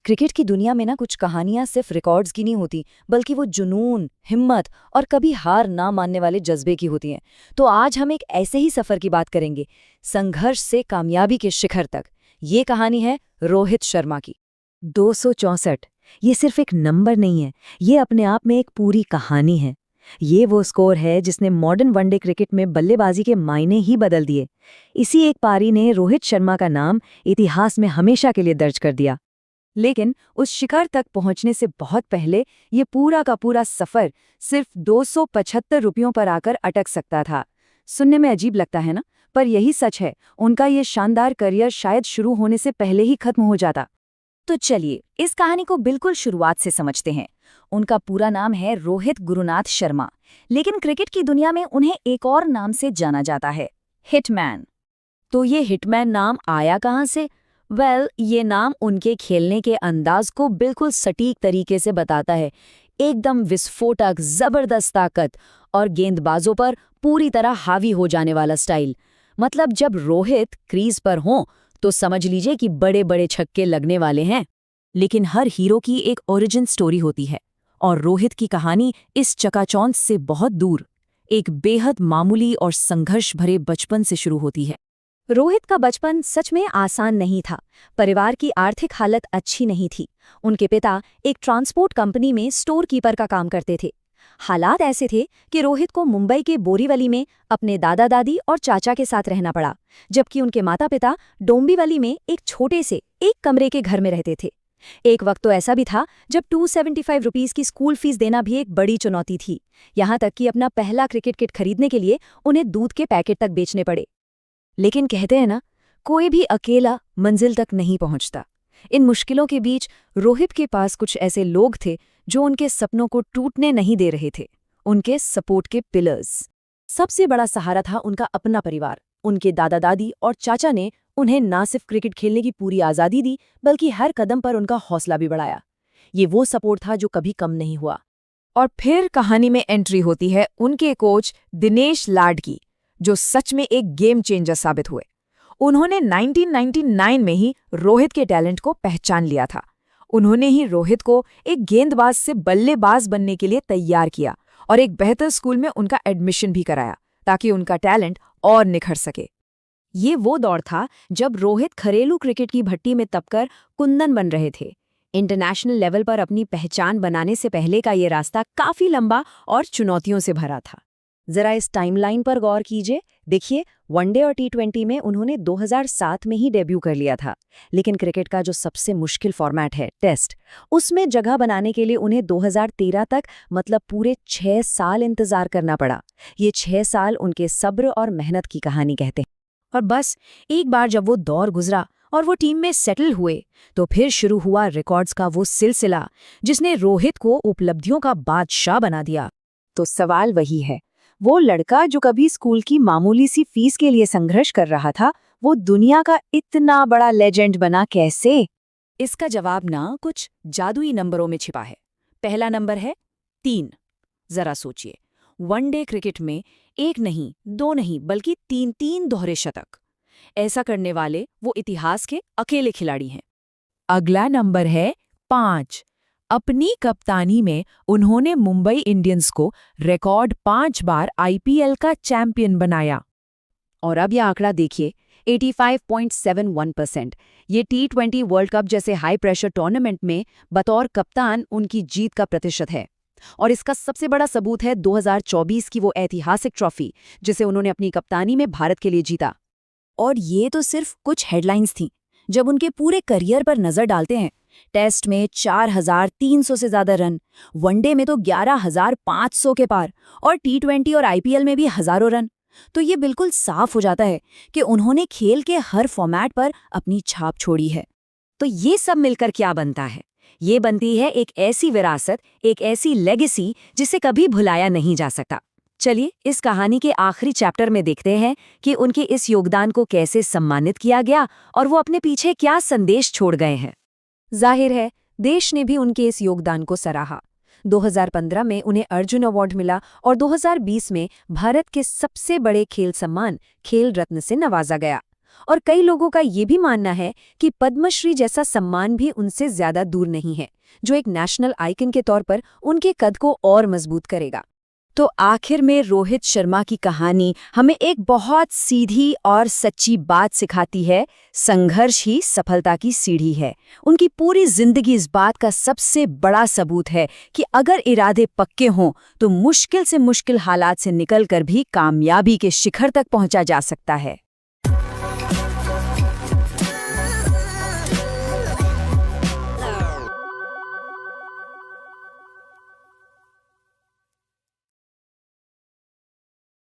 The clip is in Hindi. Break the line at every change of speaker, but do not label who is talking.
क्रिकेट की दुनिया में ना कुछ कहानियां सिर्फ रिकॉर्ड्स की नहीं होती, बल्कि वो जुनून, हिम्मत और कभी हार ना मानने वाले जज्बे की होती हैं। तो आज हम एक ऐसे ही सफर की बात करेंगे, संघर्ष से कामयाबी के शिखर तक। ये कहानी है रोहित शर्मा की। 264 ये सिर्फ एक नंबर नहीं है, ये अपने आप में एक पूरी कहानी है। ये वो स्कोर है जिसने मॉडर्न वनडे क्रिकेट में बल्लेबाजी के मायने ही बदल दिए। इसी एक पारी ने रोहित शर्मा का नाम इतिहास में हमेशा के लिए दर्ज कर दिया। लेकिन उस शिखर तक पहुंचने से बहुत पहले ये पूरा का पूरा सफर सिर्फ 275 रुपयों पर आकर अटक सकता था। सुनने में अजीब लगता है ना, पर यही सच है। उनका ये शानदार करियर शायद शुरू होने से पहले ही खत्म हो जाता। तो चलिए इस कहानी को बिल्कुल शुरुआत से समझते हैं। उनका पूरा नाम है रोहित गुरुनाथ शर्मा, लेकिन क्रिकेट की दुनिया में उन्हें एक और नाम से जाना जाता है, हिटमैन। तो ये हिटमैन नाम आया कहाँ से? ये नाम उनके खेलने के अंदाज को बिल्कुल सटीक तरीके से बताता है। एकदम विस्फोटक, जबरदस्त ताकत और गेंदबाजों पर पूरी तरह हावी हो जाने वाला स्टाइल। मतलब जब रोहित क्रीज पर हों तो समझ लीजिए कि बड़े बड़े छक्के लगने वाले हैं। लेकिन हर हीरो की एक ओरिजिन स्टोरी होती है, और रोहित की कहानी इस चकाचौंध से बहुत दूर, एक बेहद मामूली और संघर्ष भरे बचपन से शुरू होती है। रोहित का बचपन सच में आसान नहीं था। परिवार की आर्थिक हालत अच्छी नहीं थी। उनके पिता एक ट्रांसपोर्ट कंपनी में स्टोर कीपर का काम करते थे। हालात ऐसे थे कि रोहित को मुंबई के बोरीवली में अपने दादा दादी और चाचा के साथ रहना पड़ा, जबकि उनके माता पिता डोंबिवली में एक छोटे से एक कमरे के घर में रहते थे। एक वक्त तो ऐसा भी था जब 275 रुपीस की स्कूल फीस देना भी एक बड़ी चुनौती थी। यहाँ तक कि अपना पहला क्रिकेट किट खरीदने के लिए उन्हें दूध के पैकेट तक बेचने पड़े। लेकिन कहते हैं ना, कोई भी अकेला मंजिल तक नहीं पहुंचता। इन मुश्किलों के बीच रोहित के पास कुछ ऐसे लोग थे जो उनके सपनों को टूटने नहीं दे रहे थे, उनके सपोर्ट के पिलर्स। सबसे बड़ा सहारा था उनका अपना परिवार। उनके दादा दादी और चाचा ने उन्हें ना सिर्फ क्रिकेट खेलने की पूरी आज़ादी दी, बल्कि हर कदम पर उनका हौसला भी बढ़ाया। ये वो सपोर्ट था जो कभी कम नहीं हुआ। और फिर कहानी में एंट्री होती है उनके कोच दिनेश लाड की, जो सच में एक गेम चेंजर साबित हुए। उन्होंने 1999 में ही रोहित के टैलेंट को पहचान लिया था। उन्होंने ही रोहित को एक गेंदबाज से बल्लेबाज बनने के लिए तैयार किया और एक बेहतर स्कूल में उनका एडमिशन भी कराया, ताकि उनका टैलेंट और निखर सके। ये वो दौर था जब रोहित घरेलू क्रिकेट की भट्टी में तपकर कुंदन बन रहे थे। इंटरनेशनल लेवल पर अपनी पहचान बनाने से पहले का ये रास्ता काफी लंबा और चुनौतियों से भरा था। जरा इस टाइमलाइन पर गौर कीजिए। देखिए, वनडे और टी20 में उन्होंने 2007 में ही डेब्यू कर लिया था, लेकिन क्रिकेट का जो सबसे मुश्किल फॉर्मेट है, टेस्ट, उसमें जगह बनाने के लिए उन्हें 2013 तक, मतलब पूरे 6 साल इंतजार करना पड़ा। ये 6 साल उनके सब्र और मेहनत की कहानी कहते हैं। और बस एक बार जब वो दौर गुजरा और वो टीम में सेटल हुए, तो फिर शुरू हुआ रिकॉर्ड्स का वो सिलसिला जिसने रोहित को उपलब्धियों का बादशाह बना दिया। तो सवाल वही है, वो लड़का जो कभी स्कूल की मामूली सी फीस के लिए संघर्ष कर रहा था, वो दुनिया का इतना बड़ा लेजेंड बना कैसे? इसका जवाब ना कुछ जादुई नंबरों में छिपा है। पहला नंबर है 3। जरा सोचिए, वनडे क्रिकेट में एक नहीं, दो नहीं, बल्कि 3 दोहरे शतक। ऐसा करने वाले वो इतिहास के अकेले खिलाड़ी हैं। अगला नंबर है 5। अपनी कप्तानी में उन्होंने मुंबई इंडियंस को रिकॉर्ड 5 बार आईपीएल का चैंपियन बनाया। और अब यह आंकड़ा देखिए, 85.71%। ये टी20 वर्ल्ड कप जैसे हाई प्रेशर टूर्नामेंट में बतौर कप्तान उनकी जीत का प्रतिशत है। और इसका सबसे बड़ा सबूत है 2024 की वो ऐतिहासिक ट्रॉफी, जिसे उन्होंने अपनी कप्तानी में भारत के लिए जीता। और ये तो सिर्फ कुछ हेडलाइंस थीं। जब उनके पूरे करियर पर नजर डालते हैं, टेस्ट में 4300 से ज्यादा रन, वनडे में तो 11500 के पार, और टी20 और आईपीएल में भी हजारों रन, तो ये बिल्कुल साफ हो जाता है कि उन्होंने खेल के हर फॉर्मेट पर अपनी छाप छोड़ी है। तो ये सब मिलकर क्या बनता है? ये बनती है एक ऐसी विरासत, एक ऐसी लेगेसी जिसे कभी भुलाया नहीं जा सकता। चलिए इस कहानी के आखिरी चैप्टर में देखते हैं कि उनके इस योगदान को कैसे सम्मानित किया गया और वो अपने पीछे क्या संदेश छोड़ गए हैं। जाहिर है, देश ने भी उनके इस योगदान को सराहा। 2015 में उन्हें अर्जुन अवार्ड मिला और 2020 में भारत के सबसे बड़े खेल सम्मान खेल रत्न से नवाजा गया।
और कई लोगों का ये भी मानना है कि पद्मश्री जैसा सम्मान भी उनसे ज्यादा दूर नहीं है, जो एक नेशनल आइकन के तौर पर उनके कद को और मजबूत करेगा।
तो आखिर में रोहित शर्मा की कहानी हमें एक बहुत सीधी और सच्ची बात सिखाती है, संघर्ष ही सफलता की सीढ़ी है। उनकी पूरी जिंदगी इस बात का सबसे बड़ा सबूत है कि अगर इरादे पक्के हों तो मुश्किल से मुश्किल हालात से निकलकर भी कामयाबी के शिखर तक पहुंचा जा सकता है।